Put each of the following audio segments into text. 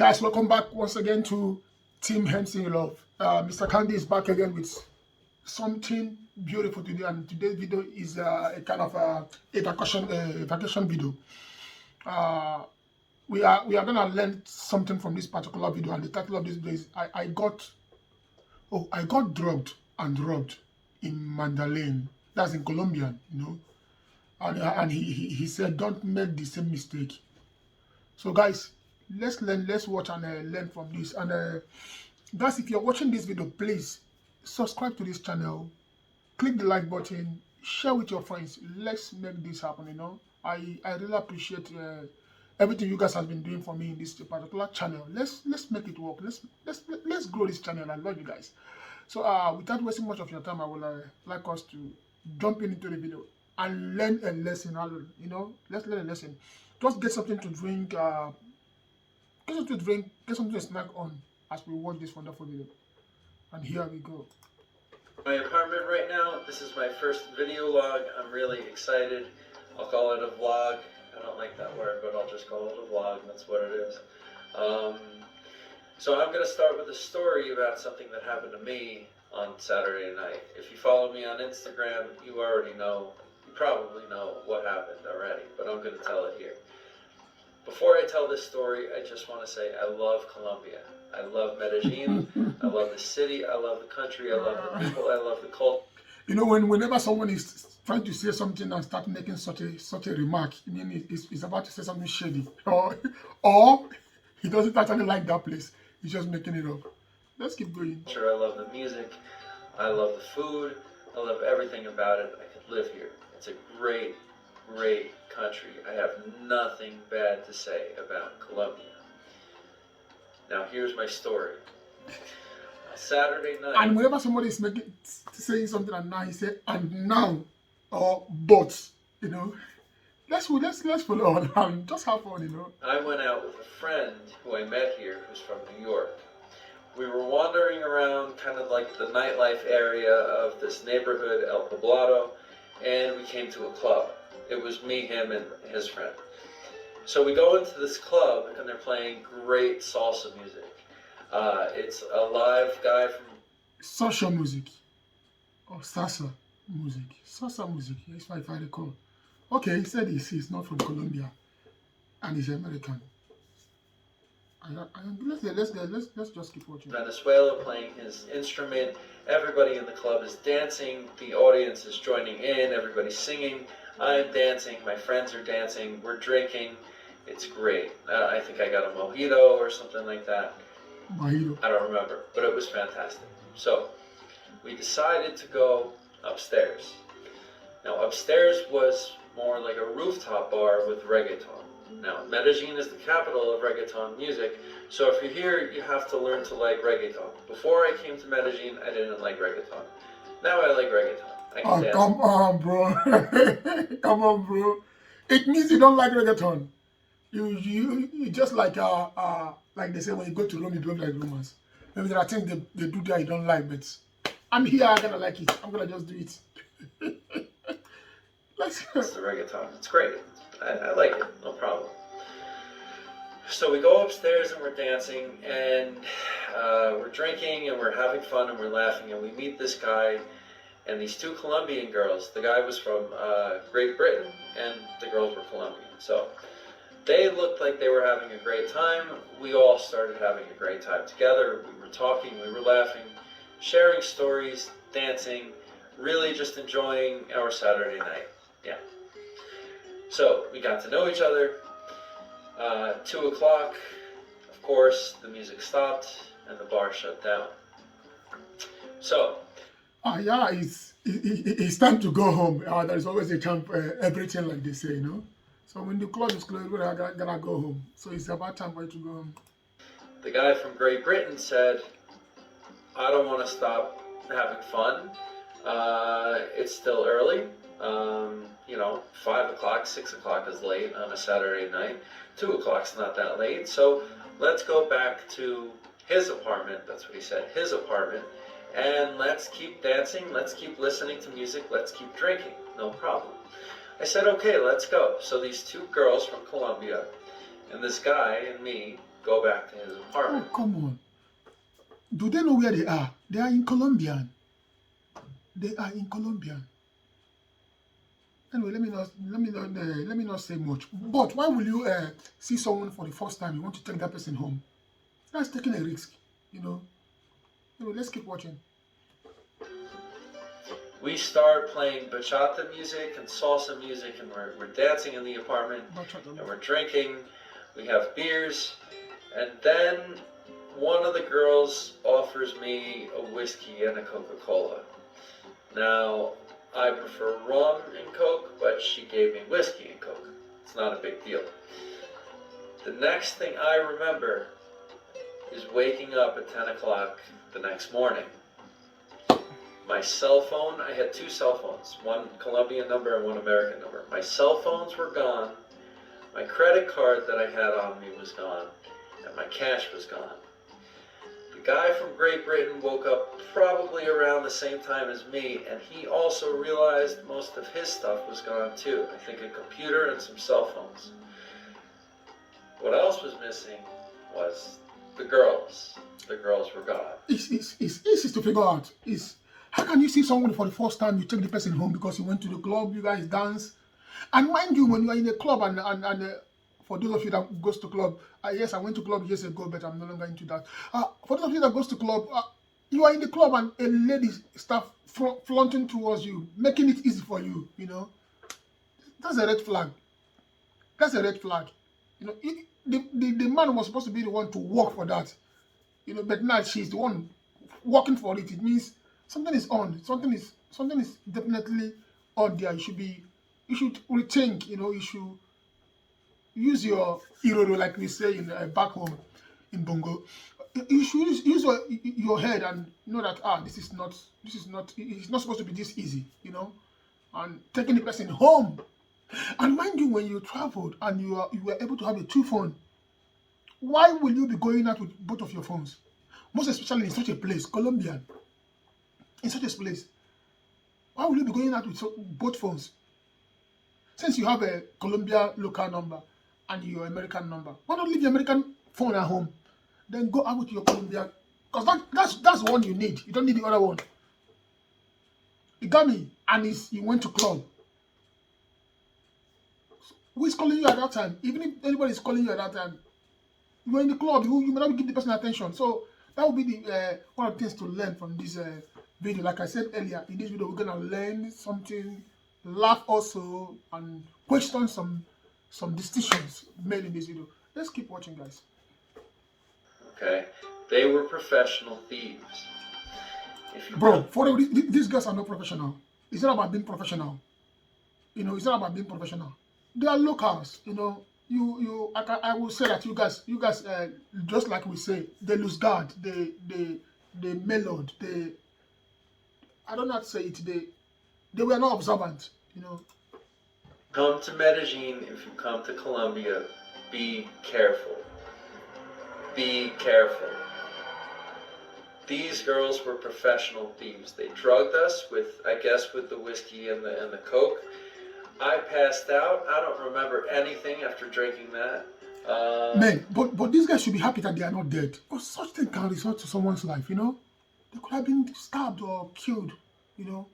Guys, welcome back once again to Team Hensing Love. Mr. Candy is back again with something beautiful today, and today's video is a kind of a vacation video. We are gonna learn something from this particular video, and the title of this video is I got drugged and robbed in Mandalay. That's in Colombia, and he said don't make the same mistake. So guys, let's watch and learn from this. And guys, if you're watching this video, please subscribe to this channel, click the like button, share with your friends. Let's make this happen. I really appreciate everything you guys have been doing for me in this particular channel. Let's make it work. Let's grow this channel. I love you guys. So without wasting much of your time, I would like us to jump into the video and learn a lesson. Let's learn a lesson. Just get something to drink, get something to snack on as we watch this wonderful video. And here we go. My apartment right now. This is my first video log. I'm really excited. I'll call it a vlog. I don't like that word, but I'll just call it a vlog. That's what it is. So I'm going to start with a story about something that happened to me on Saturday night. If you follow me on Instagram, you already know. You probably know what happened already, but I'm going to tell it here. Before I tell this story, I just want to say I love Colombia. I love Medellin. I love the city. I love the country. I love the people. I love the culture. Whenever someone is trying to say something and start making such a remark, I mean, it's about to say something shady, or he doesn't actually like that place. He's just making it up. Let's keep going. I love the music. I love the food. I love everything about it. I could live here. It's a great, great country. I have nothing bad to say about Colombia. Now here's my story. Saturday night. And whenever somebody is saying something, and now he say and now or but, let's follow on and just have fun, I went out with a friend who I met here who's from New York. We were wandering around kind of like the nightlife area of this neighborhood, El Poblado, and we came to a club. It was me, him, and his friend. So we go into this club, and they're playing great salsa music. It's a live guy from... Salsa music. Or salsa music. Salsa music, that's what I recall. Okay, he said he's not from Colombia, and he's American. Let's just keep watching. Venezuela playing his instrument. Everybody in the club is dancing. The audience is joining in. Everybody's singing. I'm dancing. My friends are dancing. We're drinking. It's great. I think I got a mojito or something like that. Mojito. I don't remember, but it was fantastic. So we decided to go upstairs. Now upstairs was more like a rooftop bar with reggaeton. Now Medellin is the capital of reggaeton music, so if you're here, you have to learn to like reggaeton. Before I came to Medellin, I didn't like reggaeton. Now I like reggaeton. I can dance. Come on, bro. Come on, bro. It means you don't like reggaeton. You just like they say when you go to Rome, you don't like Romans. Maybe there are things they do there you don't like, but I'm here, I'm gonna like it. I'm gonna just do it. It's the reggaeton. It's great. I like it. No problem. So we go upstairs and we're dancing and we're drinking and we're having fun and we're laughing and we meet this guy and these two Colombian girls. The guy was from Great Britain and the girls were Colombian. So they looked like they were having a great time. We all started having a great time together. We were talking, we were laughing, sharing stories, dancing, really just enjoying our Saturday night. Yeah. So we got to know each other. 2 o'clock, of course, the music stopped and the bar shut down. So. Yeah, it's time to go home. There's always a time for everything, like they say, So when the club is closed, we're gonna go home. So it's about time for you to go home. The guy from Great Britain said, I don't want to stop having fun. It's still early. 5 o'clock, 6 o'clock is late on a Saturday night. 2 o'clock's not that late. So let's go back to his apartment. That's what he said, his apartment. And let's keep dancing. Let's keep listening to music. Let's keep drinking. No problem. I said, okay, let's go. So these two girls from Colombia and this guy and me go back to his Oh, apartment. come on. Do they know where they are? They are in Colombian. They are in Colombian. Anyway, let me not say much. But why will you see someone for the first time? You want to take that person home? That's taking a risk, you know. Anyway, let's keep watching. We start playing bachata music and salsa music, and we're dancing in the apartment, and we're drinking. We have beers, and then one of the girls offers me a whiskey and a Coca-Cola. Now, I prefer rum and Coke, but she gave me whiskey and Coke. It's not a big deal. The next thing I remember is waking up at 10 o'clock the next morning. My cell phone, I had 2 cell phones, one Colombian number and one American number. My cell phones were gone, my credit card that I had on me was gone, and my cash was gone. The guy from Great Britain woke up probably around the same time as me, and he also realized most of his stuff was gone too. I think a computer and some cell phones. What else was missing was the girls. The girls were gone. It's easy to figure out. How can you see someone for the first time, you take the person home because you went to the club, you guys dance, and mind you, when you are in a club and for those of you that goes to club, yes, I went to club years ago, but I'm no longer into that. For those of you that goes to club, you are in the club and a lady start flaunting towards you, making it easy for you. You know, that's a red flag. That's a red flag. You know, the man was supposed to be the one to work for that. You know, but now she's the one working for it. It means something is on. Something is definitely on there. You should rethink. You know, you should use your iroro, like we say in back home in Bongo. You should use your head and know that it's not supposed to be this easy. You know, and taking the person home. And mind you, when you traveled and you were able to have a 2 phone, why will you be going out with both of your phones? Most especially in such a place, Colombian, in such a place. Why will you be going out with both phones? Since you have a Colombia local number and your American number, why not leave your American phone at home? Then go out with your Colombian, because that's the one you need. You don't need the other one. You got me? And you went to club. Who is calling you at that time? Even if anybody is calling you at that time, you are in the club. You may not give the person attention. So that would be the one of the things to learn from this video. Like I said earlier, in this video, we're gonna learn something, laugh also, and question some decisions made in this video. Let's keep watching, guys. Okay, they were professional thieves. Bro, these guys are not professional. It's not about being professional. You know, it's not about being professional. They are locals. You know, I will say that you guys, just like we say, they lose guard. They mellowed. I don't know how to say it. They were not observant. You know. Come to Medellin, if you come to Colombia, be careful. Be careful. These girls were professional thieves. They drugged us with the whiskey and the Coke. I passed out. I don't remember anything after drinking that. Man, but these guys should be happy that they are not dead. Because such thing can result to someone's life, you know? They could have been stabbed or killed, you know?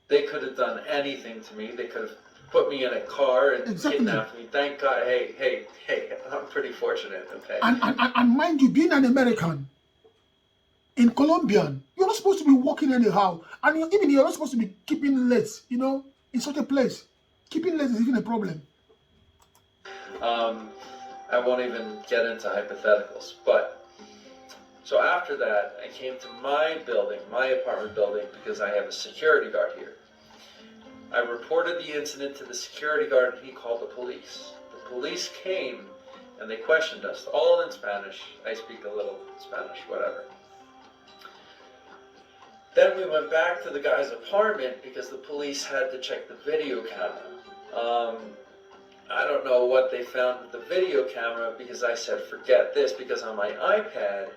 They could have done anything to me. They could have put me in a car and kidnapped me. Thank God. Hey, I'm pretty fortunate, okay? And mind you, being an American, in Colombian, you're not supposed to be walking anyhow. And you're not supposed to be keeping late, you know, in such a place. Keeping late is even a problem. I won't even get into hypotheticals. But, so after that, I came to my building, my apartment building, because I have a security guard here. I reported the incident to the security guard and he called the police. The police came and they questioned us, all in Spanish. I speak a little Spanish, whatever. Then we went back to the guy's apartment because the police had to check the video camera. I don't know what they found with the video camera because I said forget this, because on my iPad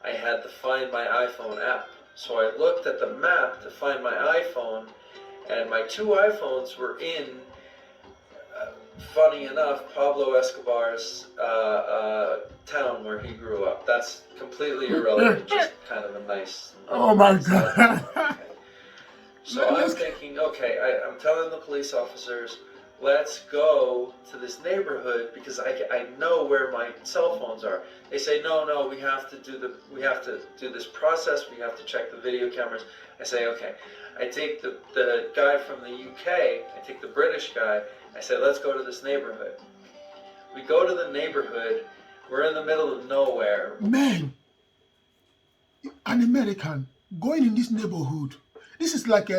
I had to find my iPhone app. So I looked at the map to find my iPhone, and my 2 iPhones were in funny enough, Pablo Escobar's town where he grew up. That's completely irrelevant, just kind of a nice. Oh my side God. note. Okay. So I'm Let's- thinking, okay, I'm telling the police officers, let's go to this neighborhood because I know where my cell phones are. They say, no, we have to do this process. We have to check the video cameras. I say, okay. I take the guy from the UK. I take the British guy. I say, let's go to this neighborhood. We go to the neighborhood. We're in the middle of nowhere. Man, an American going in this neighborhood. This is like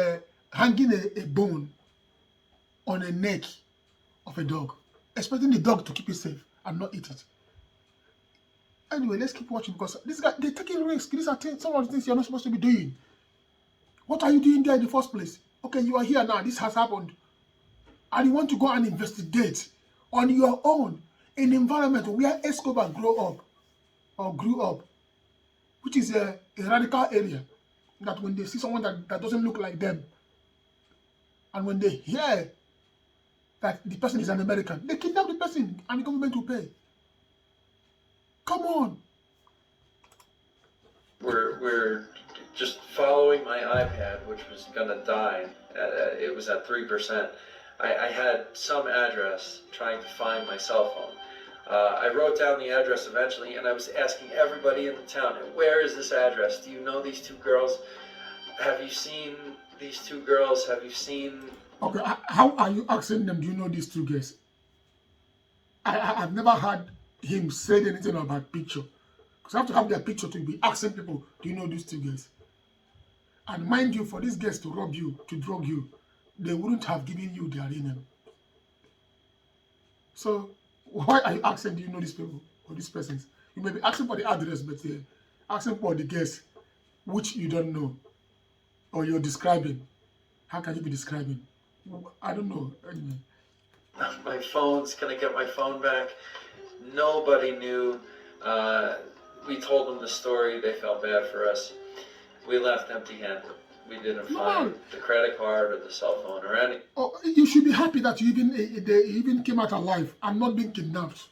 hanging a bone on a neck of a dog, expecting the dog to keep it safe and not eat it. Anyway, let's keep watching because this guy, they're taking risks. These are some of the things you're not supposed to be doing. What are you doing there in the first place? Okay, you are here now. This has happened. And you want to go and investigate on your own in an environment where Escobar grew up, which is a radical area. That when they see someone that doesn't look like them, and when they hear that the person is an American, they kidnap the person and the government will pay. Come on. We're just following my iPad, which was gonna die. It was at 3%. I had some address trying to find my cell phone. I wrote down the address eventually, and I was asking everybody in the town, where is this address? Do you know these two girls? Have you seen these two girls? Have you seen... Okay, how are you asking them, do you know these two guys? I've never heard him say anything about picture. Because I have to have their picture to be asking people, do you know these two guys? And mind you, for these guys to rob you, to drug you, they wouldn't have given you their real name. So, why are you asking, do you know these people or these persons? You may be asking for the address, but asking for the guess, which you don't know, or you're describing. How can you be describing? I don't know. Anyway. My phone's gonna get my phone back. Nobody knew. We told them the story. They felt bad for us. We left empty-handed. We didn't find the credit card or the cell phone or any. Oh, you should be happy that you they even came out alive and not being kidnapped.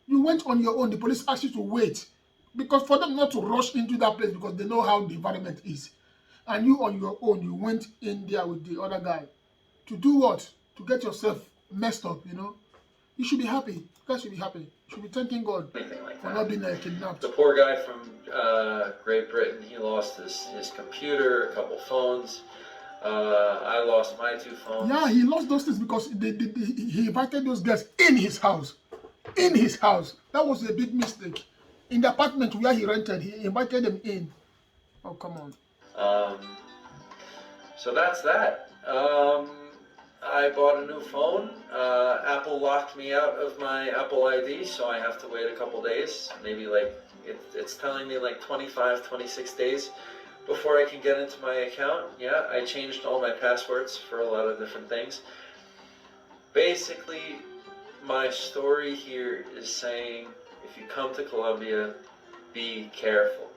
You went on your own. The police asked you to wait because for them not to rush into that place because they know how the environment is. And you on your own, you went in there with the other guy. To do what? To get yourself messed up, you know? You should be happy. You guys should be happy. You should be thanking God Anything like for that. not being kidnapped. The poor guy from Great Britain, he lost his computer, a couple phones. I lost my 2 phones. Yeah, he lost those things because he invited those guys in his house. In his house. That was a big mistake. In the apartment where he rented, he invited them in. Oh, come on. So that's that. I bought a new phone. Apple locked me out of my Apple ID, so I have to wait a couple days. Maybe like, it's telling me like 25, 26 days before I can get into my account. Yeah, I changed all my passwords for a lot of different things. Basically, my story here is saying, if you come to Colombia, be careful.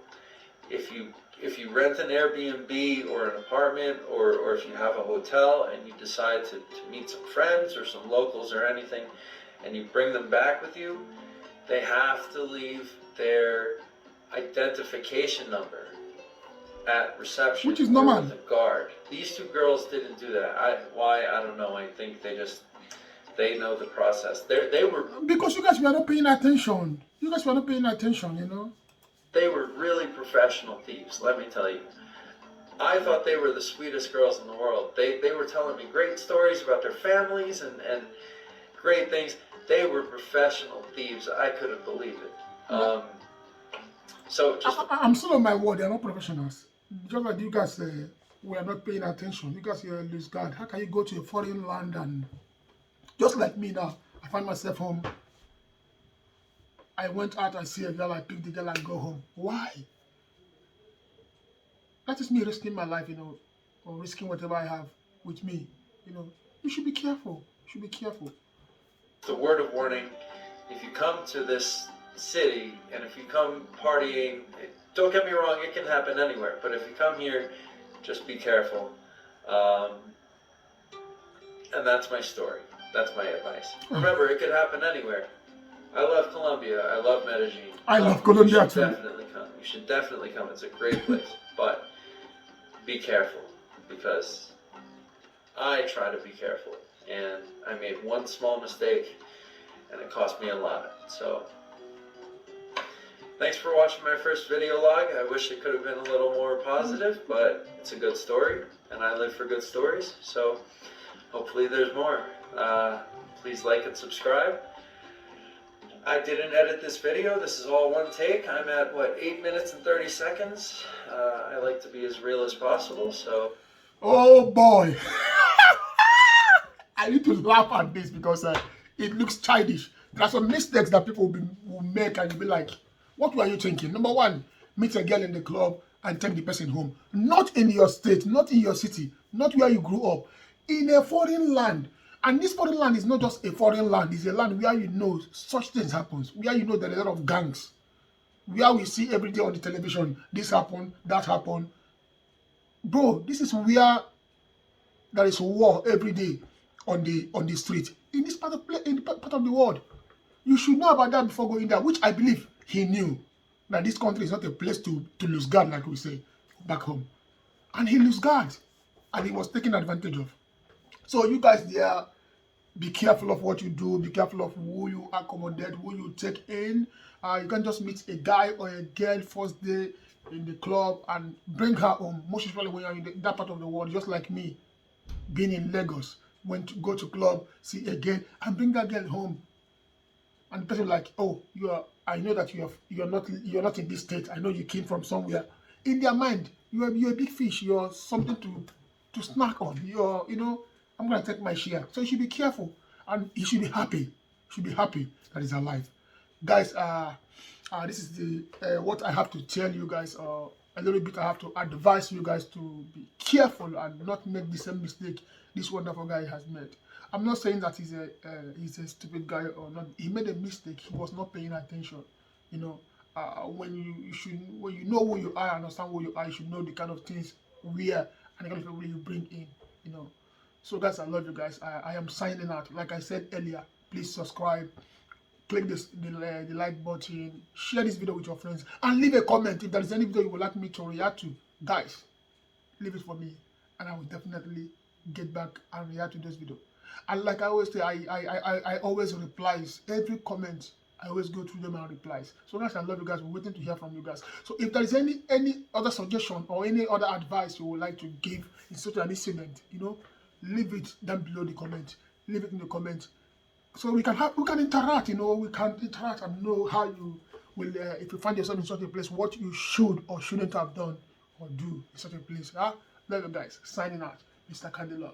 If you rent an Airbnb or an apartment, or if you have a hotel and you decide to meet some friends or some locals or anything, and you bring them back with you, they have to leave their identification number at reception, which is normal. with the guard. These 2 girls didn't do that. Why? I don't know. I think they know the process. They were, because you guys were not paying attention. You guys were not paying attention, you know. They were really professional thieves, let me tell you. I thought they were the sweetest girls in the world. They were telling me great stories about their families and great things. They were professional thieves. I couldn't believe it. So just... I'm still on my word. They're not professionals. Just like you guys were not paying attention. You guys are loose guard. How can you go to a foreign land and just like me now? I find myself home. I went out, I see a girl, I pick the girl and go home. Why? That is me risking my life, you know, or risking whatever I have with me. You know, you should be careful. You should be careful. The word of warning, if you come to this city and if you come partying, don't get me wrong, it can happen anywhere, but if you come here, just be careful. And that's my story. That's my advice. Remember, it could happen anywhere. I love Colombia. I love Medellin. I love Colombia you should too. Definitely come. You should definitely come. It's a great place. But be careful, because I try to be careful, and I made one small mistake, and it cost me a lot. So thanks for watching my first video log. I wish it could have been a little more positive, but it's a good story, and I live for good stories. So hopefully there's more. Please like and subscribe. I didn't edit this video. This is all one take. I'm at, 8 minutes and 30 seconds. I like to be as real as possible, so... Oh boy. I need to laugh at this because it looks childish. There are some mistakes that people will make and you'll be like, what were you thinking? Number one, meet a girl in the club and take the person home. Not in your state, not in your city, not where you grew up. In a foreign land. And this foreign land is not just a foreign land. It's a land where you know such things happen. Where you know there are a lot of gangs. Where we see every day on the television, this happened, that happened. Bro, this is where there is war every day on the street. In this part of the world. You should know about that before going there, which I believe he knew. That this country is not a place to lose guard, like we say, back home. And he lose guard. And he was taken advantage of. So you guys there, be careful of what you do. Be careful of who you accommodate, who you take in. You can't just meet a guy or a girl first day in the club and bring her home. Most especially when you're in that part of the world, just like me, being in Lagos, went to go to club, see a girl, and bring that girl home. And the person like, oh, I know that you're not in this state. I know you came from somewhere. In their mind, you're a big fish. You're something to snack on. I'm gonna take my share. So you should be careful, and you should be happy. You should be happy that he's alive, guys. This is the what I have to tell you guys. A little bit I have to advise you guys to be careful and not make the same mistake this wonderful guy has made. I'm not saying that he's a stupid guy or not. He made a mistake. He was not paying attention. When you know who you are, understand who you are, you should know the kind of things where and the kind of people you bring in. So guys, I love you guys. I am signing out. Like I said earlier, please subscribe, click the like button, share this video with your friends, and leave a comment if there is any video you would like me to react to. Guys, leave it for me, and I will definitely get back and react to this video. And like I always say, I always replies every comment. I always go through them and replies. So guys, I love you guys. We're waiting to hear from you guys. So if there is any other suggestion or any other advice you would like to give in such an incident, leave it down below the comment. Leave it in the comment, so we can interact. We can interact and know how you will. If you find yourself in such a place, what you should or shouldn't have done or do in such a place. Love you guys. Signing out, Mr. Candelo.